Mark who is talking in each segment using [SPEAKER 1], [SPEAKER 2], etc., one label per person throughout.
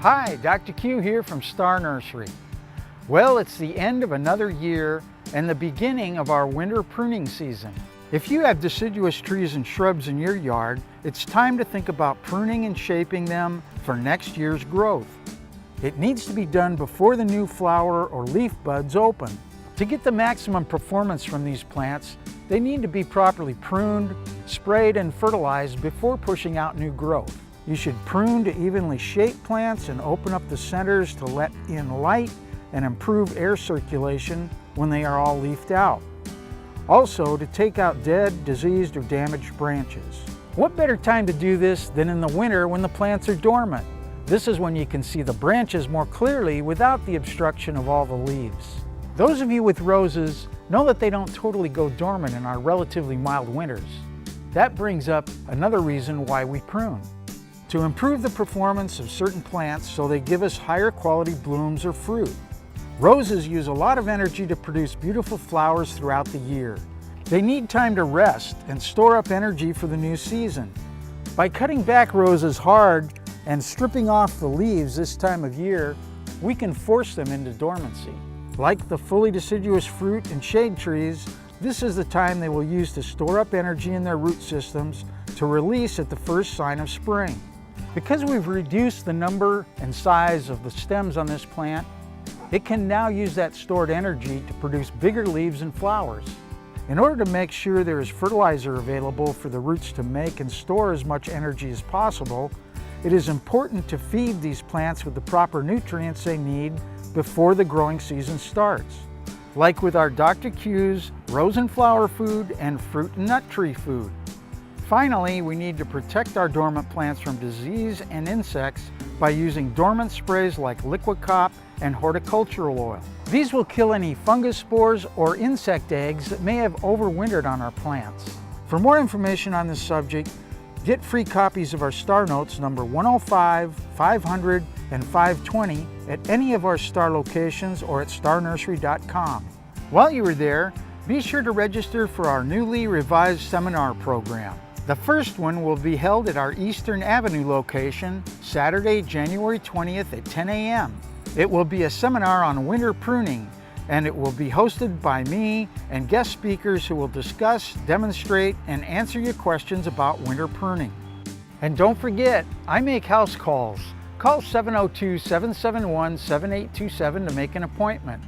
[SPEAKER 1] Hi, Dr. Q here from Star Nursery. Well, it's the end of another year and the beginning of our winter pruning season. If you have deciduous trees and shrubs in your yard, it's time to think about pruning and shaping them for next year's growth. It needs to be done before the new flower or leaf buds open. To get the maximum performance from these plants, they need to be properly pruned, sprayed, and fertilized before pushing out new growth. You should prune to evenly shape plants and open up the centers to let in light and improve air circulation when they are all leafed out. Also, to take out dead, diseased, or damaged branches. What better time to do this than in the winter when the plants are dormant? This is when you can see the branches more clearly without the obstruction of all the leaves. Those of you with roses know that they don't totally go dormant in our relatively mild winters. That brings up another reason why we prune. To improve the performance of certain plants so they give us higher quality blooms or fruit. Roses use a lot of energy to produce beautiful flowers throughout the year. They need time to rest and store up energy for the new season. By cutting back roses hard and stripping off the leaves this time of year, we can force them into dormancy. Like the fully deciduous fruit and shade trees, this is the time they will use to store up energy in their root systems to release at the first sign of spring. Because we've reduced the number and size of the stems on this plant, it can now use that stored energy to produce bigger leaves and flowers. In order to make sure there is fertilizer available for the roots to make and store as much energy as possible, it is important to feed these plants with the proper nutrients they need before the growing season starts. Like with our Dr. Q's rose and flower food and fruit and nut tree food. Finally, we need to protect our dormant plants from disease and insects by using dormant sprays like liquid cop and horticultural oil. These will kill any fungus spores or insect eggs that may have overwintered on our plants. For more information on this subject, get free copies of our Star Notes number 105, 500, and 520 at any of our Star locations or at starnursery.com. While you are there, be sure to register for our newly revised seminar program. The first one will be held at our Eastern Avenue location, Saturday, January 20th at 10 a.m. It will be a seminar on winter pruning, and it will be hosted by me and guest speakers who will discuss, demonstrate, and answer your questions about winter pruning. And don't forget, I make house calls. Call 702-771-7827 to make an appointment.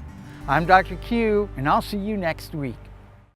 [SPEAKER 1] I'm Dr. Q, and I'll see you next week.